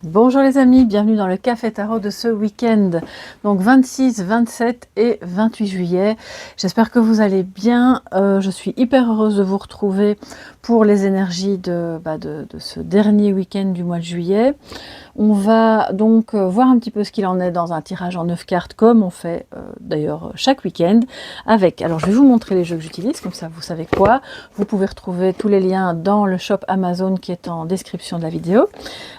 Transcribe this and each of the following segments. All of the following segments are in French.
Bonjour les amis, bienvenue dans le Café Tarot de ce week-end, donc 26, 27 et 28 juillet. J'espère que vous allez bien, je suis hyper heureuse de vous retrouver pour les énergies de ce dernier week-end du mois de juillet. On va donc voir un petit peu ce qu'il en est dans un tirage en 9 cartes, comme on fait d'ailleurs chaque week-end. Alors je vais vous montrer les jeux que j'utilise, comme ça vous savez quoi. Vous pouvez retrouver tous les liens dans le shop Amazon qui est en description de la vidéo.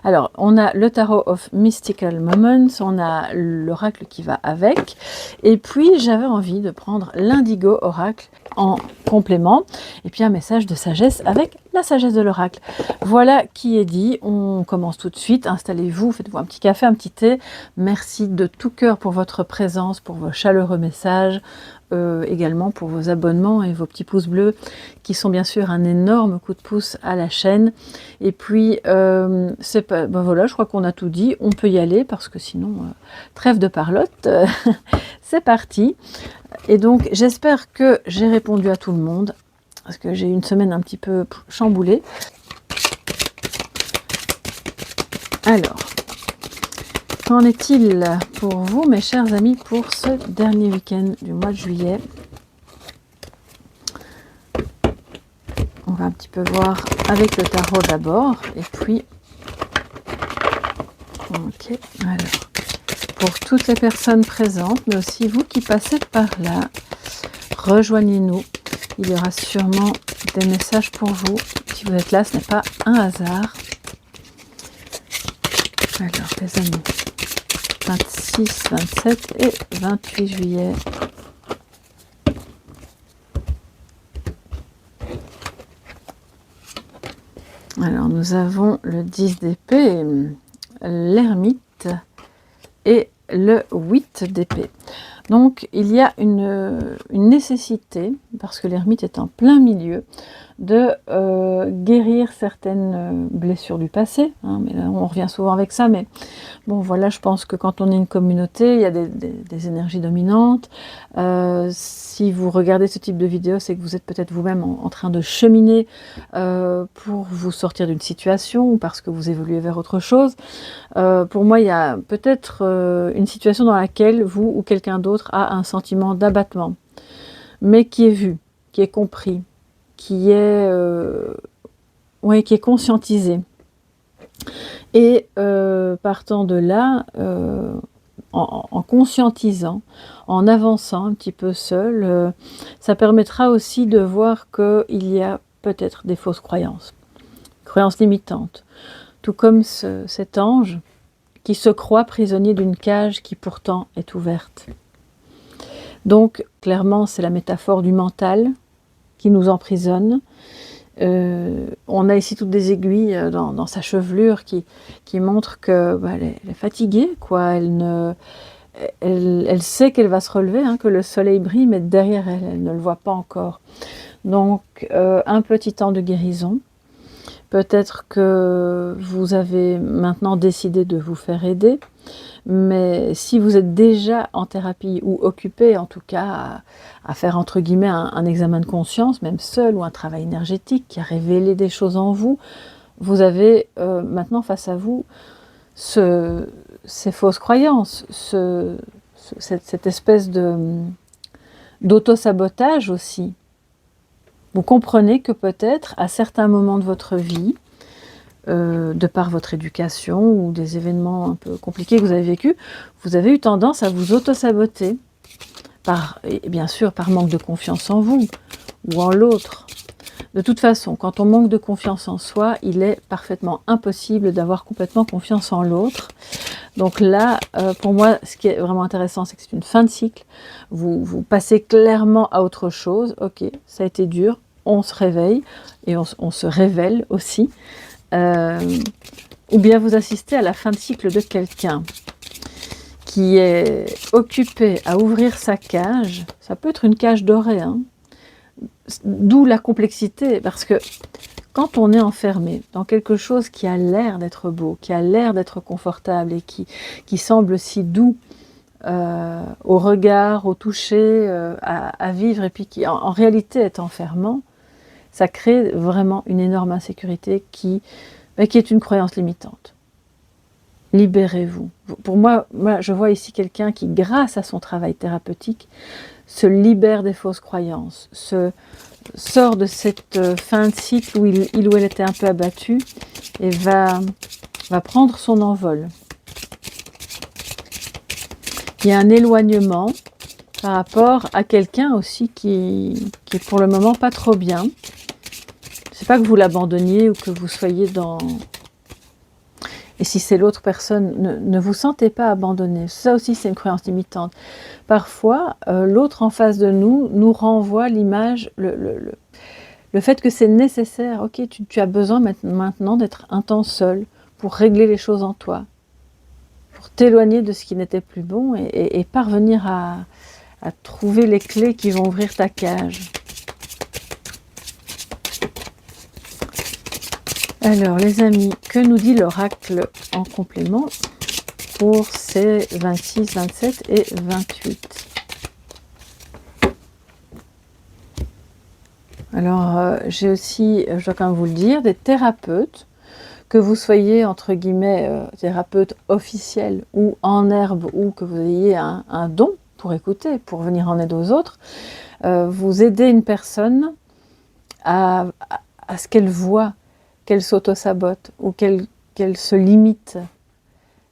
Alors, on a le Tarot of Mystical Moments, on a l'oracle qui va avec, et puis j'avais envie de prendre l'indigo oracle en complément, et puis un message de sagesse avec la sagesse de l'oracle. Voilà qui est dit, on commence tout de suite, installez-vous, faites-vous un petit café, un petit thé. Merci de tout cœur pour votre présence, pour vos chaleureux messages, également pour vos abonnements et vos petits pouces bleus qui sont bien sûr un énorme coup de pouce à la chaîne. Et puis voilà, je crois qu'on a tout dit, on peut y aller parce que sinon trêve de parlotte. C'est parti. Et donc j'espère que j'ai répondu à tout le monde parce que j'ai eu une semaine un petit peu chamboulée. Alors, qu'en est-il pour vous, mes chers amis, pour ce dernier week-end du mois de juillet? On va un petit peu voir avec le tarot d'abord, et puis... Ok, alors, pour toutes les personnes présentes, mais aussi vous qui passez par là, rejoignez-nous. Il y aura sûrement des messages pour vous. Si vous êtes là, ce n'est pas un hasard. Alors, les amis, 26, 27 et 28 juillet. Alors, nous avons le 10 d'épée, l'ermite et le 8 d'épée. Donc, il y a une nécessité, parce que l'ermite est en plein milieu, de guérir certaines blessures du passé. Hein, mais là, on revient souvent avec ça, mais bon, voilà, je pense que quand on est une communauté, il y a des énergies dominantes. Si vous regardez ce type de vidéo, c'est que vous êtes peut-être vous-même en train de cheminer pour vous sortir d'une situation ou parce que vous évoluez vers autre chose. Pour moi, il y a peut-être une situation dans laquelle vous ou quelqu'un d'autre a un sentiment d'abattement, mais qui est vu, qui est compris, qui est conscientisé. Et partant de là, en conscientisant, en avançant un petit peu seul, ça permettra aussi de voir qu'il y a peut-être des fausses croyances limitantes. Tout comme cet ange qui se croit prisonnier d'une cage qui pourtant est ouverte. Donc, clairement, c'est la métaphore du mental qui nous emprisonne. On a ici toutes des aiguilles dans sa chevelure qui montrent qu'elle est fatiguée, quoi. Elle sait qu'elle va se relever, hein, que le soleil brille, mais derrière elle, elle ne le voit pas encore. Donc, un petit temps de guérison. Peut-être que vous avez maintenant décidé de vous faire aider, mais si vous êtes déjà en thérapie ou occupé, en tout cas, à faire entre guillemets un examen de conscience, même seul, ou un travail énergétique qui a révélé des choses en vous, vous avez maintenant face à vous ces fausses croyances, cette espèce d'auto-sabotage aussi. Vous comprenez que peut-être, à certains moments de votre vie, de par votre éducation ou des événements un peu compliqués que vous avez vécus, vous avez eu tendance à vous auto-saboter, et bien sûr par manque de confiance en vous ou en l'autre. De toute façon, quand on manque de confiance en soi, il est parfaitement impossible d'avoir complètement confiance en l'autre. Donc là, pour moi, ce qui est vraiment intéressant, c'est que c'est une fin de cycle. Vous passez clairement à autre chose. Ok, ça a été dur, on se réveille et on se révèle aussi. Ou bien vous assistez à la fin de cycle de quelqu'un qui est occupé à ouvrir sa cage. Ça peut être une cage dorée, hein. D'où la complexité, parce que quand on est enfermé dans quelque chose qui a l'air d'être beau, qui a l'air d'être confortable et qui semble si doux au regard, au toucher, à vivre, et puis qui en réalité est enfermant, ça crée vraiment une énorme insécurité qui est une croyance limitante. Libérez-vous. Pour moi, je vois ici quelqu'un qui, grâce à son travail thérapeutique, se libère des fausses croyances, sort de cette fin de cycle où il ou elle était un peu abattu et va prendre son envol. Il y a un éloignement par rapport à quelqu'un aussi qui est pour le moment pas trop bien. C'est pas que vous l'abandonniez ou que vous soyez dans... Et si c'est l'autre personne, ne vous sentez pas abandonné. Ça aussi, c'est une croyance limitante. Parfois, l'autre en face de nous renvoie l'image, le fait que c'est nécessaire. Ok, tu as besoin maintenant d'être un temps seul pour régler les choses en toi, pour t'éloigner de ce qui n'était plus bon et parvenir à trouver les clés qui vont ouvrir ta cage. Alors les amis, que nous dit l'oracle en complément pour ces 26, 27 et 28? Alors j'ai aussi, je dois quand même vous le dire, des thérapeutes, que vous soyez entre guillemets thérapeute officiel ou en herbe, ou que vous ayez un don pour écouter, pour venir en aide aux autres, vous aidez une personne à ce qu'elle voit qu'elle s'auto-sabote ou qu'elle se limite.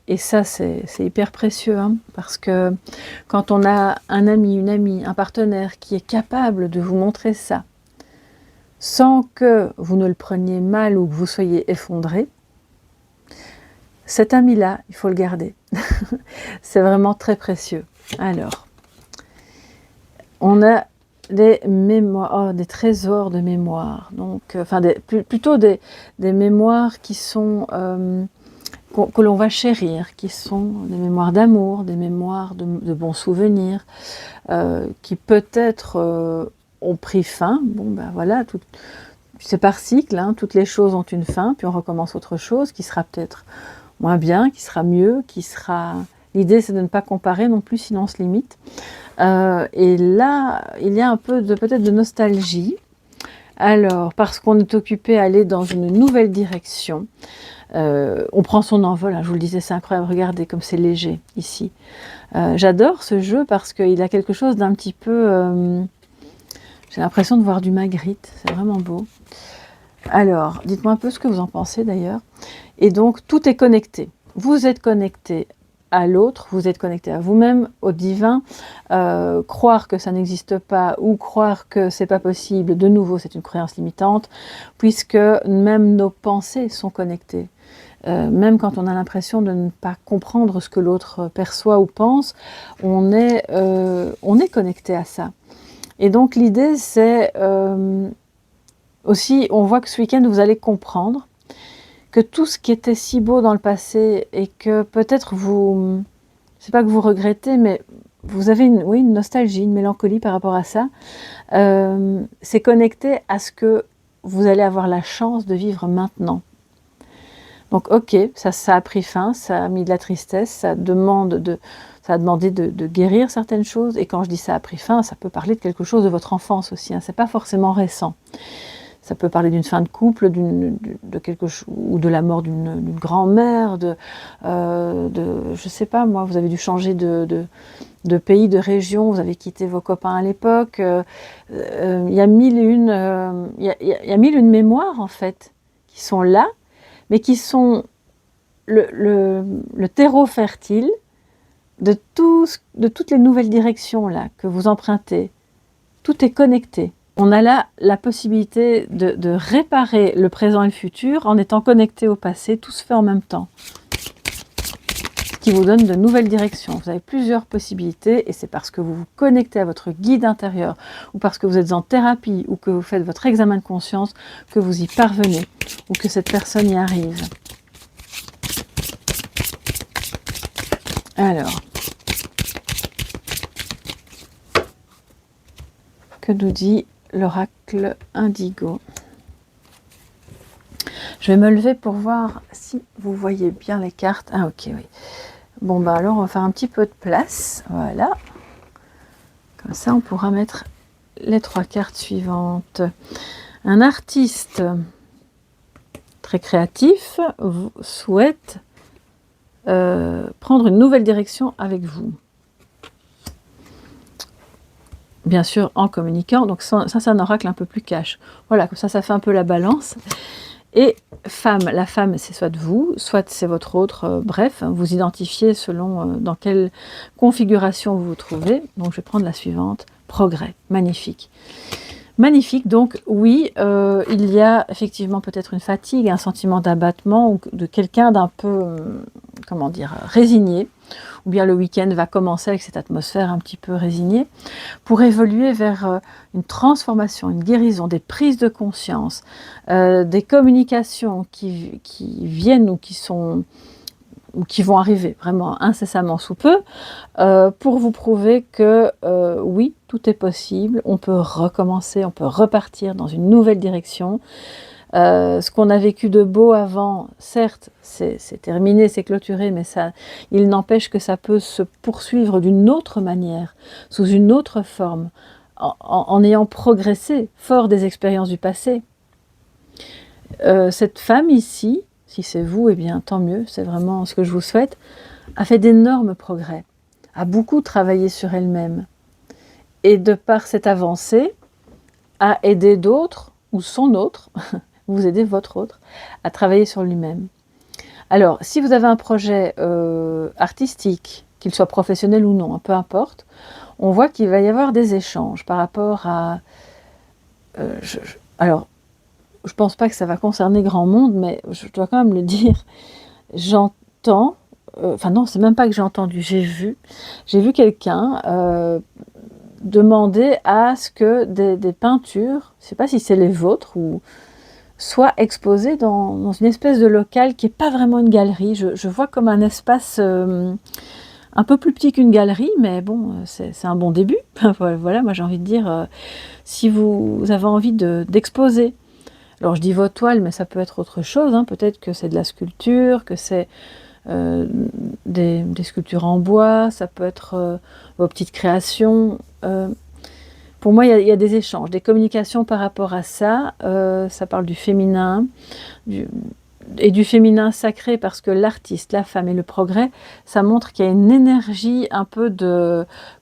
Et ça, c'est hyper précieux, hein, parce que quand on a un ami, une amie, un partenaire qui est capable de vous montrer ça, sans que vous ne le preniez mal ou que vous soyez effondré, cet ami-là, il faut le garder. C'est vraiment très précieux. Alors, on a des mémoires, des trésors de mémoire, donc, enfin plutôt des mémoires qui sont que l'on va chérir, qui sont des mémoires d'amour, des mémoires de bons souvenirs, qui peut-être ont pris fin. Bon ben voilà, c'est par cycle, hein, toutes les choses ont une fin, puis on recommence autre chose qui sera peut-être moins bien, qui sera mieux, qui sera... L'idée c'est de ne pas comparer non plus, sinon on se limite. Et là, il y a un peu peut-être de nostalgie. Alors, parce qu'on est occupé à aller dans une nouvelle direction, on prend son envol, hein, je vous le disais, c'est incroyable, regardez comme c'est léger ici. J'adore ce jeu parce qu'il a quelque chose d'un petit peu... j'ai l'impression de voir du Magritte, c'est vraiment beau. Alors, dites-moi un peu ce que vous en pensez d'ailleurs. Et donc, tout est connecté. Vous êtes connecté à l'autre, vous êtes connecté à vous-même, au divin. Croire que ça n'existe pas ou croire que c'est pas possible, de nouveau, c'est une croyance limitante, puisque même nos pensées sont connectées. Même quand on a l'impression de ne pas comprendre ce que l'autre perçoit ou pense, on est connecté à ça. Et donc l'idée, c'est aussi, on voit que ce week-end, vous allez comprendre que tout ce qui était si beau dans le passé et que peut-être vous, c'est pas que vous regrettez, mais vous avez une nostalgie, une mélancolie par rapport à ça, c'est connecté à ce que vous allez avoir la chance de vivre maintenant. Donc ok, ça a pris fin, ça a mis de la tristesse, ça a demandé de guérir certaines choses, et quand je dis ça a pris fin, ça peut parler de quelque chose de votre enfance aussi, hein, c'est pas forcément récent. Ça peut parler d'une fin de couple, de quelque chose, ou de la mort d'une grand-mère, je sais pas moi, vous avez dû changer de pays, de région, vous avez quitté vos copains à l'époque. Il y a mille et une mémoires en fait qui sont là, mais qui sont le terreau fertile de toutes les nouvelles directions là que vous empruntez. Tout est connecté. On a là la possibilité de réparer le présent et le futur en étant connecté au passé, tout se fait en même temps. Ce qui vous donne de nouvelles directions. Vous avez plusieurs possibilités et c'est parce que vous vous connectez à votre guide intérieur ou parce que vous êtes en thérapie ou que vous faites votre examen de conscience que vous y parvenez ou que cette personne y arrive. Alors, que nous dit l'oracle indigo? Je vais me lever pour voir si vous voyez bien les cartes. Ah ok, oui. Bon bah alors on va faire un petit peu de place, voilà. Comme ça on pourra mettre les 3 cartes suivantes. Un artiste très créatif vous souhaite prendre une nouvelle direction avec vous. Bien sûr, en communiquant. Donc ça c'est un oracle un peu plus cash. Voilà, comme ça fait un peu la balance. Et femme, la femme, c'est soit vous, soit c'est votre autre, bref, vous identifiez selon dans quelle configuration vous vous trouvez. Donc je vais prendre la suivante, progrès, magnifique. Magnifique, donc oui, il y a effectivement peut-être une fatigue, un sentiment d'abattement, ou de quelqu'un d'un peu, comment dire, résigné, ou bien le week-end va commencer avec cette atmosphère un petit peu résignée, pour évoluer vers une transformation, une guérison, des prises de conscience, des communications qui viennent ou qui vont arriver vraiment incessamment sous peu, pour vous prouver que oui, tout est possible, on peut recommencer, on peut repartir dans une nouvelle direction. Ce qu'on a vécu de beau avant, certes, c'est terminé, c'est clôturé, mais ça, il n'empêche que ça peut se poursuivre d'une autre manière, sous une autre forme, en ayant progressé, fort des expériences du passé. Cette femme ici, si c'est vous, eh bien tant mieux, c'est vraiment ce que je vous souhaite, a fait d'énormes progrès, a beaucoup travaillé sur elle-même, et de par cette avancée, a aidé d'autres, ou son autre, vous aidez votre autre, à travailler sur lui-même. Alors, si vous avez un projet artistique, qu'il soit professionnel ou non, peu importe, on voit qu'il va y avoir des échanges par rapport à... alors, je ne pense pas que ça va concerner grand monde, mais je dois quand même le dire, j'entends, enfin non, c'est même pas que j'ai entendu, j'ai vu quelqu'un demander à ce que des peintures, je ne sais pas si c'est les vôtres, ou soient exposées dans une espèce de local qui n'est pas vraiment une galerie. Je vois comme un espace un peu plus petit qu'une galerie, mais bon, c'est un bon début. Voilà, moi j'ai envie de dire, si vous avez envie d'exposer, alors je dis vos toiles, mais ça peut être autre chose, hein. Peut-être que c'est de la sculpture, que c'est des sculptures en bois, ça peut être vos petites créations. Pour moi, il y a des échanges, des communications par rapport à ça. Ça parle du féminin, et du féminin sacré, parce que l'artiste, la femme et le progrès, ça montre qu'il y a une énergie un peu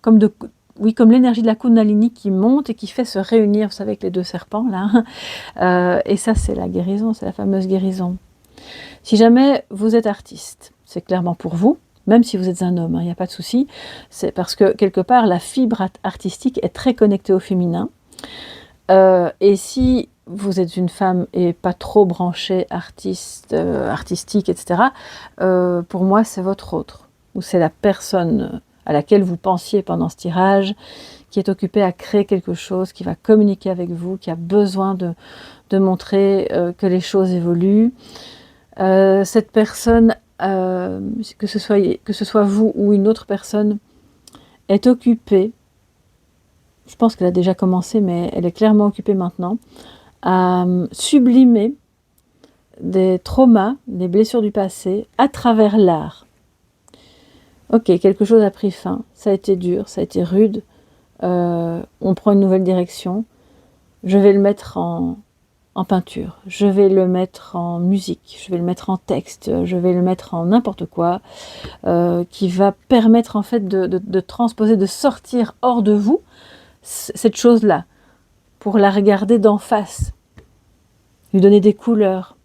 comme l'énergie de la Kundalini qui monte et qui fait se réunir, vous savez, avec les deux serpents là. Et ça, c'est la guérison, c'est la fameuse guérison. Si jamais vous êtes artiste, c'est clairement pour vous, même si vous êtes un homme, il n'y a pas de souci. C'est parce que quelque part, la fibre artistique est très connectée au féminin. Et si vous êtes une femme et pas trop branchée artistique, etc., pour moi, c'est votre autre. Ou c'est la personne à laquelle vous pensiez pendant ce tirage, qui est occupée à créer quelque chose, qui va communiquer avec vous, qui a besoin de montrer que les choses évoluent. Cette personne, que ce soit vous ou une autre personne, est occupée, je pense qu'elle a déjà commencé, mais elle est clairement occupée maintenant, à sublimer des traumas, des blessures du passé, à travers l'art. Ok, quelque chose a pris fin, ça a été dur, ça a été rude, on prend une nouvelle direction, je vais le mettre en peinture, je vais le mettre en musique, je vais le mettre en texte, je vais le mettre en n'importe quoi, qui va permettre en fait de transposer, de sortir hors de vous cette chose-là, pour la regarder d'en face, lui donner des couleurs,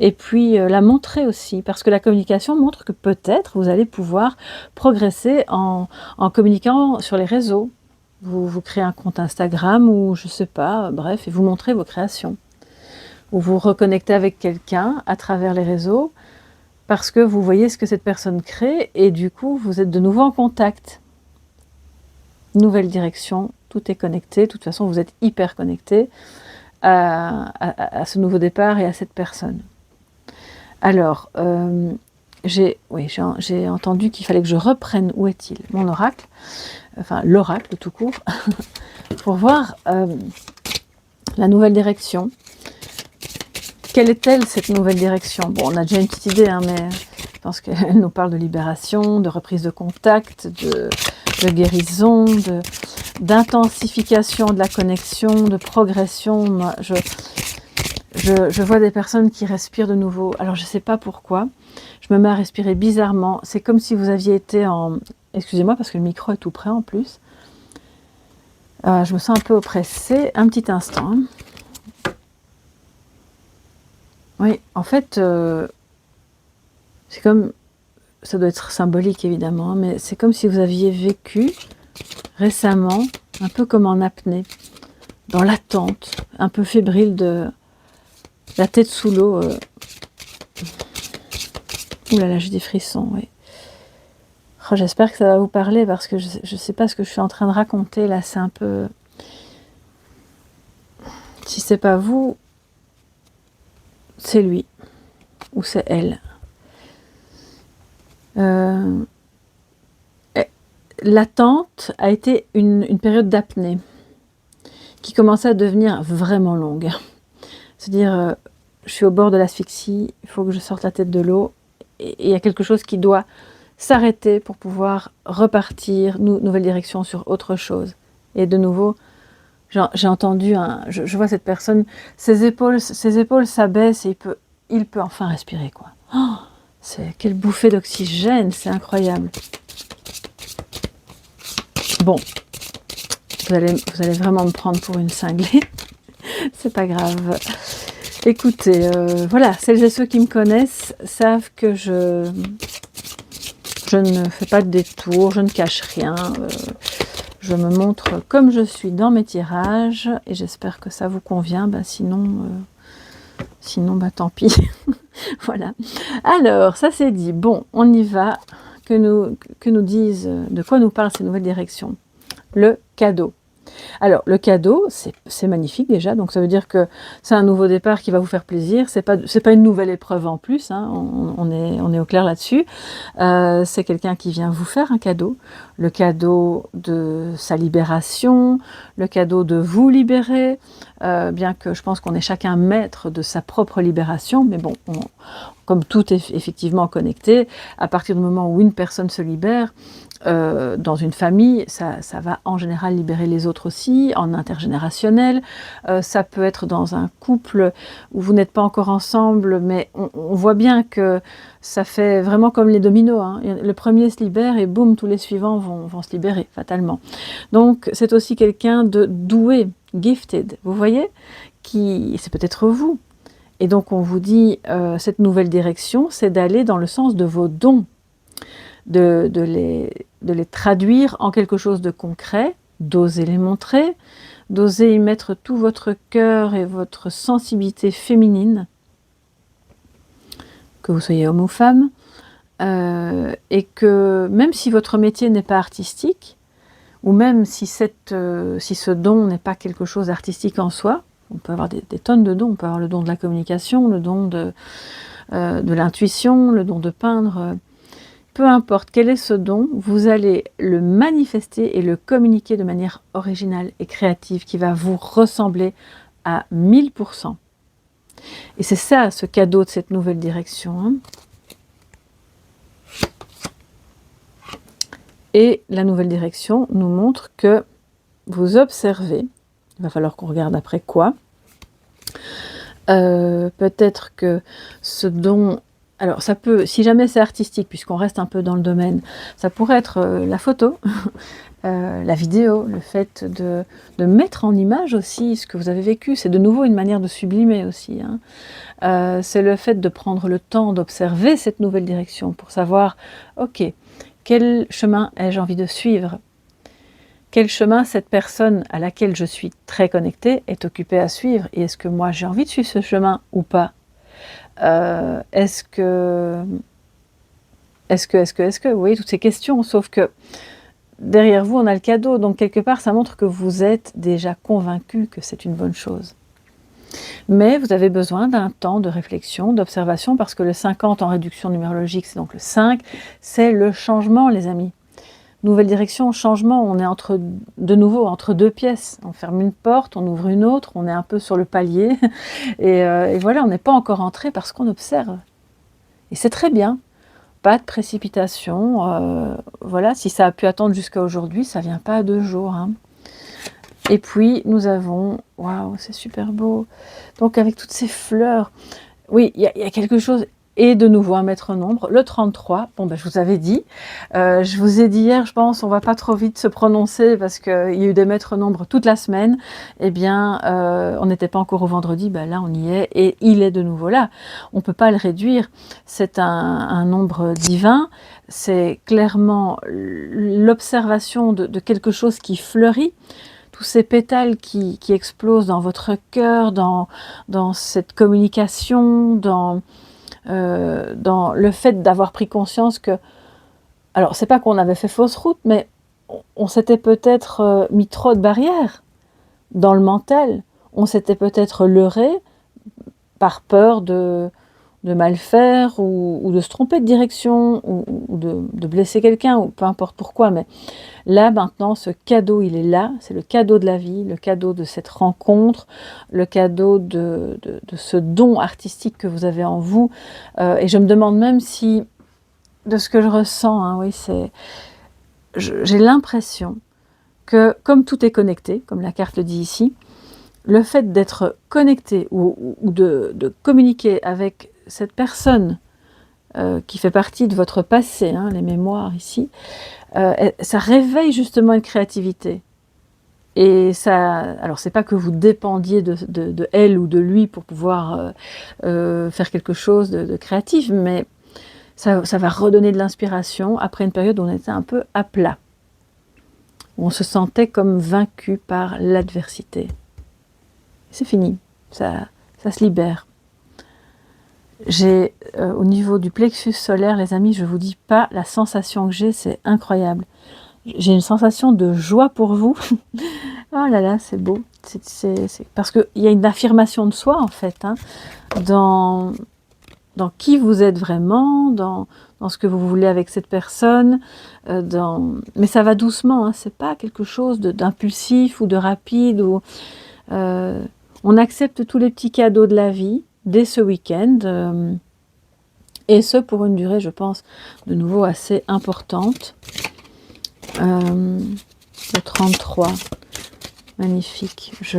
et puis la montrer aussi, parce que la communication montre que peut-être vous allez pouvoir progresser en communiquant sur les réseaux. Vous créez un compte Instagram ou je sais pas, bref, et vous montrez vos créations. Ou vous reconnectez avec quelqu'un à travers les réseaux parce que vous voyez ce que cette personne crée et du coup vous êtes de nouveau en contact. Nouvelle direction, tout est connecté, de toute façon vous êtes hyper connecté à ce nouveau départ et à cette personne. Alors, j'ai entendu qu'il fallait que je reprenne où est-il mon oracle, enfin l'oracle tout court, pour voir la nouvelle direction. Quelle est-elle cette nouvelle direction? Bon, on a déjà une petite idée, hein, mais je pense qu'elle nous parle de libération, de reprise de contact, de guérison, d'intensification de la connexion, de progression. Moi, je vois des personnes qui respirent de nouveau. Alors, je ne sais pas pourquoi. Je me mets à respirer bizarrement. C'est comme si vous aviez été en... Excusez-moi parce que le micro est tout près en plus. Je me sens un peu oppressée. Un petit instant. Hein. Oui, en fait, c'est comme... Ça doit être symbolique évidemment, hein, mais c'est comme si vous aviez vécu récemment, un peu comme en apnée, dans l'attente, un peu fébrile de la tête sous l'eau. Ouh là là, j'ai des frissons, oui. Oh, j'espère que ça va vous parler parce que je ne sais pas ce que je suis en train de raconter là, c'est un peu... Si c'est pas vous, c'est lui ou c'est elle. L'attente a été une période d'apnée qui commençait à devenir vraiment longue. C'est-à-dire, je suis au bord de l'asphyxie, il faut que je sorte la tête de l'eau, et il y a quelque chose qui doit s'arrêter pour pouvoir repartir, nouvelle direction sur autre chose. Et de nouveau, j'ai entendu, je vois cette personne, ses épaules s'abaissent et il peut enfin respirer, quoi. Oh, quelle bouffée d'oxygène, c'est incroyable. Bon, vous allez vraiment me prendre pour une cinglée, c'est pas grave. Écoutez, voilà, celles et ceux qui me connaissent savent que je ne fais pas de détour, je ne cache rien. Je me montre comme je suis dans mes tirages et j'espère que ça vous convient. Sinon, tant pis. Voilà. Alors, ça c'est dit. Bon, on y va. Que nous disent, de quoi nous parlent ces nouvelles directions? Le cadeau. Alors, le cadeau, c'est magnifique déjà, donc ça veut dire que c'est un nouveau départ qui va vous faire plaisir, c'est pas une nouvelle épreuve en plus, hein, on est au clair là-dessus, c'est quelqu'un qui vient vous faire un cadeau, le cadeau de sa libération, le cadeau de vous libérer, bien que je pense qu'on est chacun maître de sa propre libération, mais bon, comme tout est effectivement connecté, à partir du moment où une personne se libère, dans une famille, ça va en général libérer les autres aussi, en intergénérationnel. Ça peut être dans un couple où vous n'êtes pas encore ensemble, mais on voit bien que ça fait vraiment comme les dominos. Hein. Le premier se libère et boum, tous les suivants vont se libérer, fatalement. Donc c'est aussi quelqu'un de doué, gifted, vous voyez, c'est peut-être vous. Et donc on vous dit, cette nouvelle direction, c'est d'aller dans le sens de vos dons. De les traduire en quelque chose de concret, d'oser les montrer, d'oser y mettre tout votre cœur et votre sensibilité féminine, que vous soyez homme ou femme, et que même si votre métier n'est pas artistique, ou même si ce don n'est pas quelque chose d'artistique en soi, on peut avoir des tonnes de dons, on peut avoir le don de la communication, le don de l'intuition, le don de peindre. Peu importe quel est ce don, vous allez le manifester et le communiquer de manière originale et créative qui va vous ressembler à 1000%. Et c'est ça, ce cadeau de cette nouvelle direction. Hein. Et la nouvelle direction nous montre que vous observez, il va falloir qu'on regarde après quoi, peut-être que ce don... Alors ça peut, si jamais c'est artistique, puisqu'on reste un peu dans le domaine, ça pourrait être la photo, la vidéo, le fait de mettre en image aussi ce que vous avez vécu. C'est de nouveau une manière de sublimer aussi. Hein. C'est le fait de prendre le temps d'observer cette nouvelle direction pour savoir, ok, quel chemin ai-je envie de suivre? Quel chemin cette personne à laquelle je suis très connectée est occupée à suivre? Et est-ce que moi j'ai envie de suivre ce chemin ou pas? Est-ce que, vous voyez toutes ces questions, sauf que derrière vous on a le cadeau, donc quelque part ça montre que vous êtes déjà convaincu que c'est une bonne chose. Mais vous avez besoin d'un temps de réflexion, d'observation, parce que le 50 en réduction numérologique, c'est donc le 5, c'est le changement les amis. Nouvelle direction, changement, on est de nouveau entre deux pièces. On ferme une porte, on ouvre une autre, on est un peu sur le palier. Et voilà, on n'est pas encore entré parce qu'on observe. Et c'est très bien. Pas de précipitation. Voilà, si ça a pu attendre jusqu'à aujourd'hui, ça ne vient pas à 2 jours. Hein. Et puis, nous avons... Waouh, c'est super beau. Donc, avec toutes ces fleurs... Oui, il y a quelque chose... Et de nouveau un maître nombre, le 33. Bon, ben, je vous avais dit. Je vous ai dit hier, je pense, on va pas trop vite se prononcer parce qu'il y a eu des maîtres nombres toute la semaine. Eh bien, on n'était pas encore au vendredi, ben là on y est et il est de nouveau là. On peut pas le réduire. C'est un nombre divin. C'est clairement l'observation de quelque chose qui fleurit. Tous ces pétales qui explosent dans votre cœur, dans cette communication, dans le fait d'avoir pris conscience que, alors c'est pas qu'on avait fait fausse route, mais on s'était peut-être mis trop de barrières dans le mental, on s'était peut-être leurré par peur de mal faire ou de se tromper de direction ou de blesser quelqu'un ou peu importe pourquoi, mais là maintenant ce cadeau il est là, c'est le cadeau de la vie, le cadeau de cette rencontre, le cadeau de ce don artistique que vous avez en vous, et je me demande même si, de ce que je ressens, hein, oui, j'ai l'impression que comme tout est connecté, comme la carte le dit ici, le fait d'être connecté ou de communiquer avec cette personne qui fait partie de votre passé, hein, les mémoires ici, ça réveille justement une créativité. Et ça, alors c'est pas que vous dépendiez de elle ou de lui pour pouvoir faire quelque chose de créatif, mais ça va redonner de l'inspiration après une période où on était un peu à plat, où on se sentait comme vaincu par l'adversité. C'est fini, ça se libère. J'ai, au niveau du plexus solaire, les amis, je vous dis pas, la sensation que j'ai, c'est incroyable. J'ai une sensation de joie pour vous. Oh là là, c'est beau. C'est parce qu'il y a une affirmation de soi, en fait, hein, dans qui vous êtes vraiment, dans ce que vous voulez avec cette personne. Mais ça va doucement, hein, c'est pas quelque chose d'impulsif ou de rapide. On accepte tous les petits cadeaux de la vie dès ce week-end, et ce pour une durée, je pense, de nouveau assez importante. Le 33, magnifique. Vous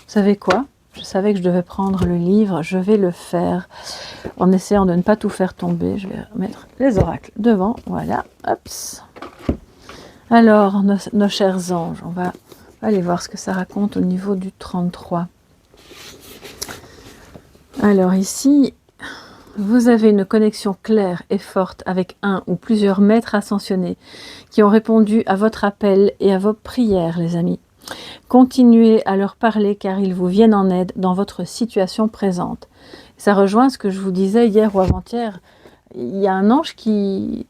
savez quoi? Je savais que je devais prendre le livre, je vais le faire en essayant de ne pas tout faire tomber. Je vais mettre les oracles devant, voilà, hops. Alors, nos chers anges, on va aller voir ce que ça raconte au niveau du 33. Alors ici, vous avez une connexion claire et forte avec un ou plusieurs maîtres ascensionnés qui ont répondu à votre appel et à vos prières, les amis. Continuez à leur parler car ils vous viennent en aide dans votre situation présente. Ça rejoint ce que je vous disais hier ou avant-hier. Il y a un ange qui,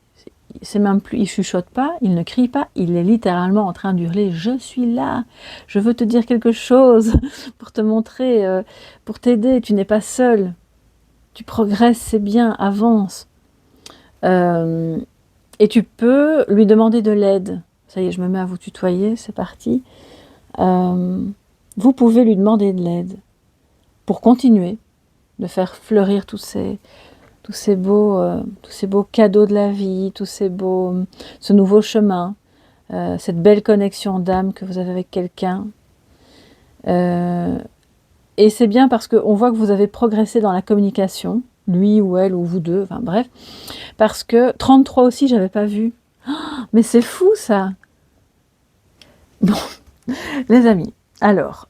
c'est même plus, il chuchote pas, il ne crie pas, il est littéralement en train d'hurler « Je suis là, je veux te dire quelque chose pour te montrer, pour t'aider, tu n'es pas seul, tu progresses, c'est bien, avance. » Et tu peux lui demander de l'aide. Ça y est, je me mets à vous tutoyer, c'est parti. Vous pouvez lui demander de l'aide pour continuer de faire fleurir tous ces beaux cadeaux de la vie, ce nouveau chemin, cette belle connexion d'âme que vous avez avec quelqu'un. Et c'est bien parce qu'on voit que vous avez progressé dans la communication, lui ou elle ou vous deux, enfin bref, parce que 33 aussi, j'avais pas vu. Oh, mais c'est fou ça. Bon, les amis, alors,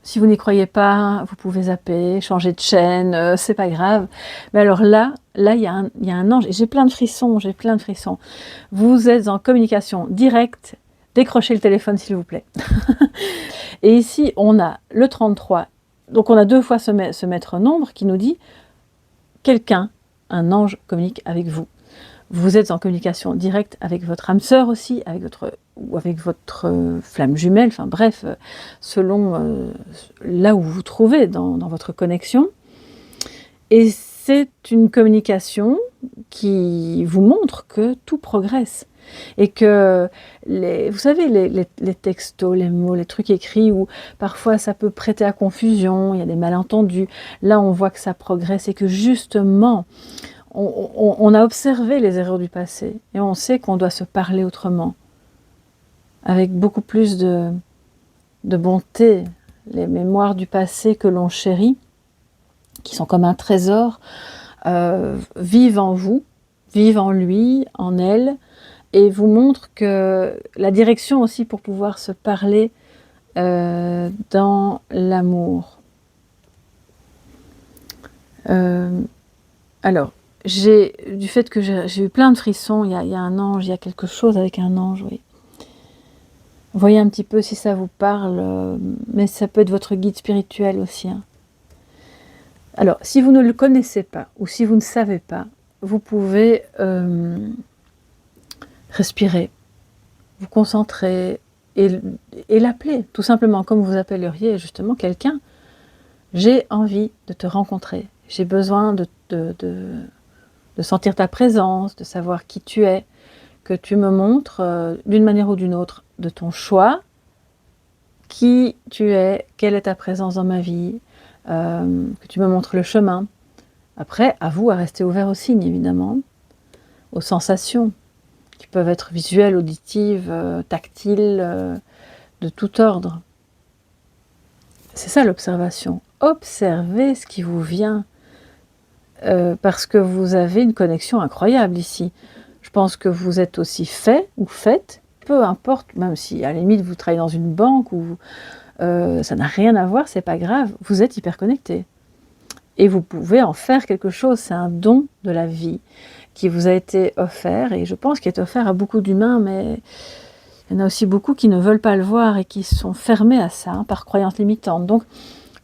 si vous n'y croyez pas, vous pouvez zapper, changer de chaîne, c'est pas grave. Mais alors là, il y a un ange, et j'ai plein de frissons, Vous êtes en communication directe, décrochez le téléphone s'il vous plaît. Et ici, on a le 33, donc on a deux fois ce maître nombre qui nous dit quelqu'un, un ange communique avec vous. Vous êtes en communication directe avec votre âme sœur aussi, avec votre flamme jumelle, enfin bref, selon là où vous vous trouvez dans votre connexion. Et c'est une communication qui vous montre que tout progresse. Et que, vous savez, les textos, les mots, les trucs écrits, où parfois ça peut prêter à confusion, il y a des malentendus. Là, on voit que ça progresse et que justement, on a observé les erreurs du passé et on sait qu'on doit se parler autrement, avec beaucoup plus de bonté. Les mémoires du passé que l'on chérit, qui sont comme un trésor, vivent en vous, vivent en lui, en elle, et vous montrent que la direction aussi pour pouvoir se parler dans l'amour. Alors, du fait que j'ai eu plein de frissons, il y a un ange, il y a quelque chose avec un ange, oui. Voyez un petit peu si ça vous parle, mais ça peut être votre guide spirituel aussi. Hein. Alors, si vous ne le connaissez pas, ou si vous ne savez pas, vous pouvez respirer, vous concentrer, et l'appeler, tout simplement, comme vous appelleriez justement quelqu'un. J'ai envie de te rencontrer, j'ai besoin de sentir ta présence, de savoir qui tu es, que tu me montres d'une manière ou d'une autre, de ton choix, qui tu es, quelle est ta présence dans ma vie, que tu me montres le chemin. Après, à vous à rester ouvert aux signes, évidemment, aux sensations, qui peuvent être visuelles, auditives, tactiles, de tout ordre. C'est ça l'observation. Observez ce qui vous vient, parce que vous avez une connexion incroyable ici. Je pense que vous êtes aussi fait ou faite, peu importe, même si à la limite vous travaillez dans une banque ou ça n'a rien à voir, c'est pas grave, vous êtes hyper connecté. Et vous pouvez en faire quelque chose, c'est un don de la vie qui vous a été offert, et je pense qu'il est offert à beaucoup d'humains, mais il y en a aussi beaucoup qui ne veulent pas le voir et qui sont fermés à ça, hein, par croyances limitantes. Donc,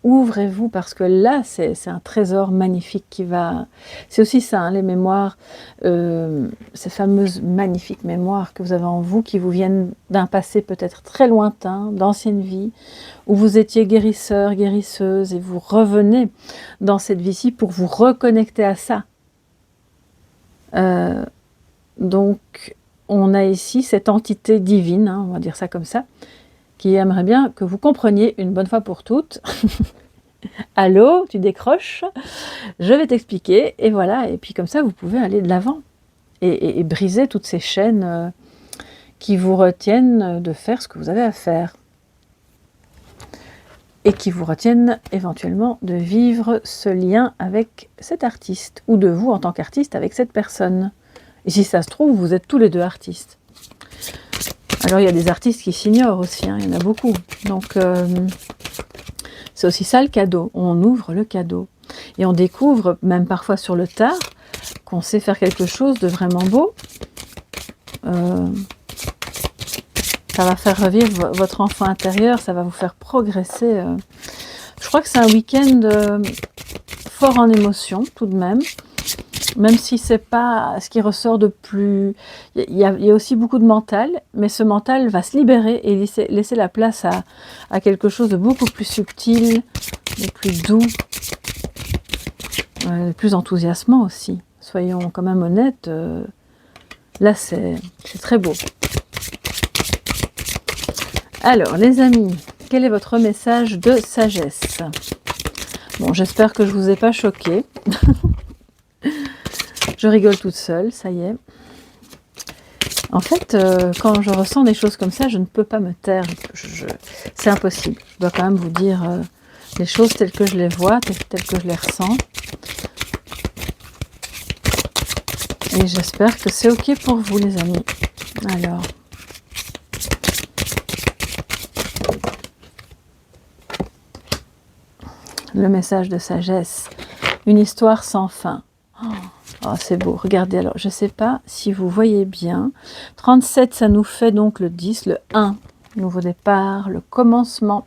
ouvrez-vous, parce que là, c'est un trésor magnifique qui va... C'est aussi ça, hein, les mémoires, ces fameuses magnifiques mémoires que vous avez en vous, qui vous viennent d'un passé peut-être très lointain, d'anciennes vies, où vous étiez guérisseur, guérisseuse, et vous revenez dans cette vie-ci pour vous reconnecter à ça. Donc, on a ici cette entité divine, hein, on va dire ça comme ça, qui aimerait bien que vous compreniez une bonne fois pour toutes. Allô, tu décroches, je vais t'expliquer, et voilà, et puis comme ça, vous pouvez aller de l'avant, et briser toutes ces chaînes qui vous retiennent de faire ce que vous avez à faire, et qui vous retiennent éventuellement de vivre ce lien avec cet artiste, ou de vous en tant qu'artiste avec cette personne. Et si ça se trouve, vous êtes tous les deux artistes. Alors il y a des artistes qui s'ignorent aussi, hein, il y en a beaucoup. Donc c'est aussi ça le cadeau, on ouvre le cadeau. Et on découvre, même parfois sur le tard, qu'on sait faire quelque chose de vraiment beau. Ça va faire revivre votre enfant intérieur, ça va vous faire progresser. Je crois que c'est un week-end fort en émotion, tout de même. Même si c'est pas ce qui ressort de plus... Il y a aussi beaucoup de mental, mais ce mental va se libérer et laisser la place à quelque chose de beaucoup plus subtil, de plus doux, de plus enthousiasmant aussi. Soyons quand même honnêtes, là c'est très beau. Alors les amis, quel est votre message de sagesse? Bon, j'espère que je vous ai pas choqué. Je rigole toute seule, ça y est. En fait, quand je ressens des choses comme ça, je ne peux pas me taire. C'est impossible. Je dois quand même vous dire les choses telles que je les vois, telles que je les ressens. Et j'espère que c'est OK pour vous, les amis. Alors... le message de sagesse. Une histoire sans fin. Oh, c'est beau, regardez, alors je ne sais pas si vous voyez bien, 37 ça nous fait donc le 10, le 1, nouveau départ, le commencement,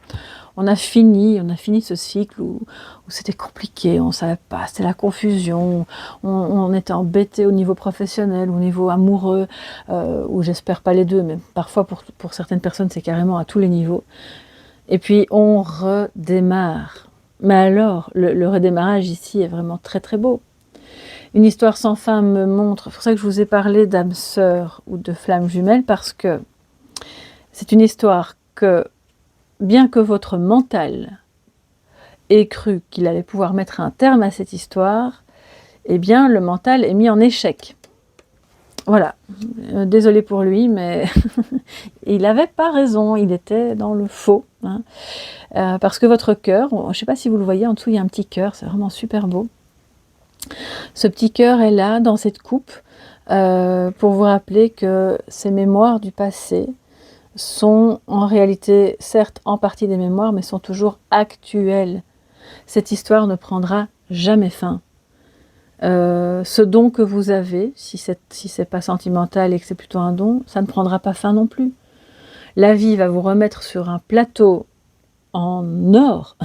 on a fini ce cycle où c'était compliqué, on ne savait pas, c'était la confusion, on était embêté au niveau professionnel, au niveau amoureux, ou j'espère pas les deux, mais parfois pour certaines personnes c'est carrément à tous les niveaux, et puis on redémarre, mais alors le redémarrage ici est vraiment très très beau. Une histoire sans fin me montre, c'est pour ça que je vous ai parlé d'âme sœur ou de flamme jumelle, parce que c'est une histoire que, bien que votre mental ait cru qu'il allait pouvoir mettre un terme à cette histoire, eh bien le mental est mis en échec. Voilà, désolé pour lui, mais il n'avait pas raison, il était dans le faux. hein. Parce que votre cœur, je ne sais pas si vous le voyez, en dessous il y a un petit cœur, c'est vraiment super beau. Ce petit cœur est là, dans cette coupe, pour vous rappeler que ces mémoires du passé sont en réalité, certes, en partie des mémoires, mais sont toujours actuelles. Cette histoire ne prendra jamais fin. Ce don que vous avez, si c'est pas sentimental et que c'est plutôt un don, ça ne prendra pas fin non plus. La vie va vous remettre sur un plateau en or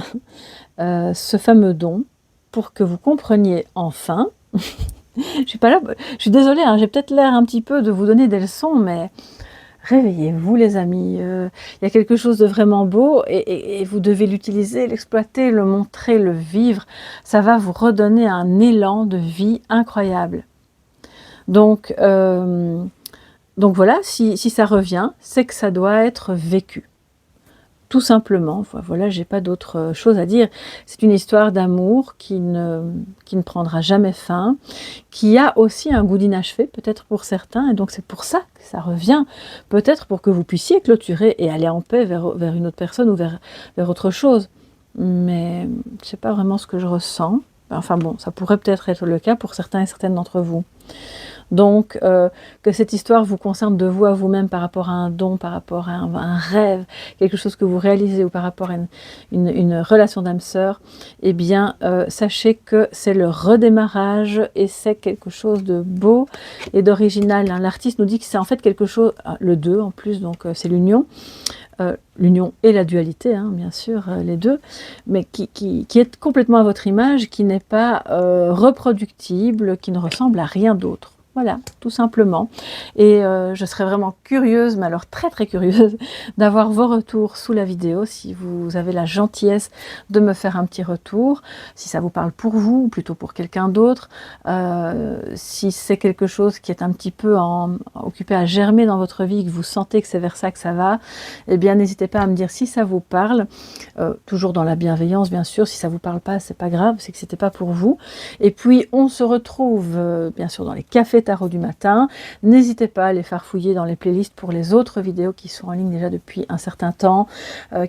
ce fameux don pour que vous compreniez enfin. Je suis pas là, je suis désolée, hein, j'ai peut-être l'air un petit peu de vous donner des leçons, mais réveillez-vous les amis, il y a quelque chose de vraiment beau et vous devez l'utiliser, l'exploiter, le montrer, le vivre. Ça va vous redonner un élan de vie incroyable. Donc voilà, si ça revient, c'est que ça doit être vécu. Tout simplement, voilà, j'ai pas d'autre chose à dire. C'est une histoire d'amour qui ne prendra jamais fin, qui a aussi un goût d'inachevé, peut-être pour certains, et donc c'est pour ça que ça revient, peut-être pour que vous puissiez clôturer et aller en paix vers une autre personne ou vers autre chose. Mais je sais pas vraiment ce que je ressens. Enfin bon, ça pourrait peut-être être le cas pour certains et certaines d'entre vous. Donc, que cette histoire vous concerne de vous à vous-même par rapport à un don, par rapport à un rêve, quelque chose que vous réalisez ou par rapport à une relation d'âme sœur, eh bien, sachez que c'est le redémarrage et c'est quelque chose de beau et d'original. Hein. L'artiste nous dit que c'est en fait quelque chose, le 2 en plus, donc c'est l'union. L'union et la dualité, hein, bien sûr, les deux, mais qui est complètement à votre image, qui n'est pas reproductible, qui ne ressemble à rien d'autre. Voilà, tout simplement. Et je serais vraiment curieuse, mais alors très très curieuse, d'avoir vos retours sous la vidéo, si vous avez la gentillesse de me faire un petit retour, si ça vous parle pour vous, ou plutôt pour quelqu'un d'autre, si c'est quelque chose qui est un petit peu occupé à germer dans votre vie, que vous sentez que c'est vers ça que ça va, eh bien n'hésitez pas à me dire si ça vous parle, toujours dans la bienveillance bien sûr, si ça vous parle pas, c'est pas grave, c'est que c'était pas pour vous. Et puis on se retrouve bien sûr dans les cafés tarot du matin. N'hésitez pas à les farfouiller dans les playlists pour les autres vidéos qui sont en ligne déjà depuis un certain temps,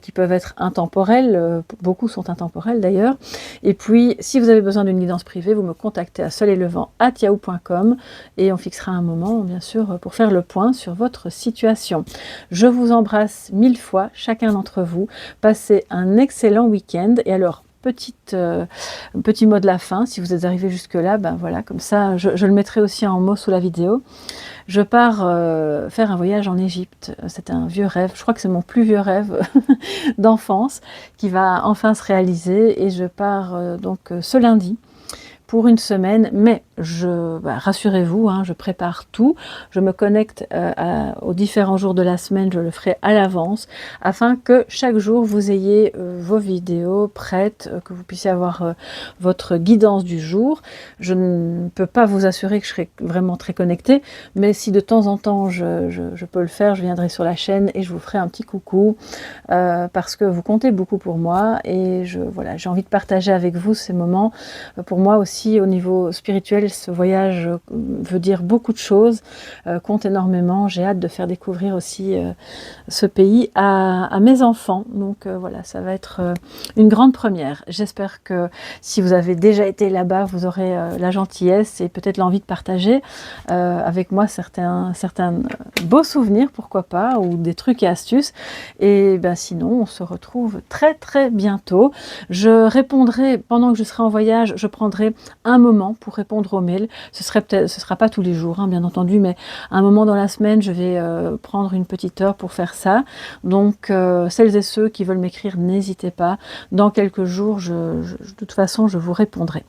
qui peuvent être intemporelles, beaucoup sont intemporelles d'ailleurs. Et puis si vous avez besoin d'une guidance privée, vous me contactez à soleislevant@yahoo.com et on fixera un moment bien sûr pour faire le point sur votre situation. Je vous embrasse 1000 fois, chacun d'entre vous. Passez un excellent week-end. Et alors, petit mot de la fin, si vous êtes arrivé jusque là, ben voilà, comme ça, je le mettrai aussi en mots sous la vidéo. Je pars faire un voyage en Égypte. C'est un vieux rêve, je crois que c'est mon plus vieux rêve d'enfance qui va enfin se réaliser et je pars donc ce lundi pour une semaine, mais rassurez-vous, hein, je prépare tout, je me connecte aux différents jours de la semaine, je le ferai à l'avance, afin que chaque jour vous ayez vos vidéos prêtes, que vous puissiez avoir votre guidance du jour. Je ne peux pas vous assurer que je serai vraiment très connectée, mais si de temps en temps je peux le faire, je viendrai sur la chaîne et je vous ferai un petit coucou, parce que vous comptez beaucoup pour moi, et voilà, j'ai envie de partager avec vous ces moments. Pour moi aussi, au niveau spirituel, ce voyage veut dire beaucoup de choses, compte énormément. J'ai hâte de faire découvrir aussi ce pays à mes enfants. Donc voilà, ça va être une grande première. J'espère que si vous avez déjà été là-bas, vous aurez la gentillesse et peut-être l'envie de partager avec moi certains beaux souvenirs, pourquoi pas, ou des trucs et astuces. Et ben, sinon, on se retrouve très très bientôt. Je répondrai, pendant que je serai en voyage, je prendrai un moment pour répondre aux mails. Ce sera pas tous les jours, hein, bien entendu, mais un moment dans la semaine, je vais prendre une petite heure pour faire ça. Donc, celles et ceux qui veulent m'écrire, n'hésitez pas. Dans quelques jours, de toute façon, je vous répondrai.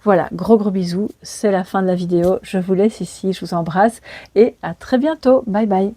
Voilà, gros bisous. C'est la fin de la vidéo. Je vous laisse ici, je vous embrasse et à très bientôt. Bye bye.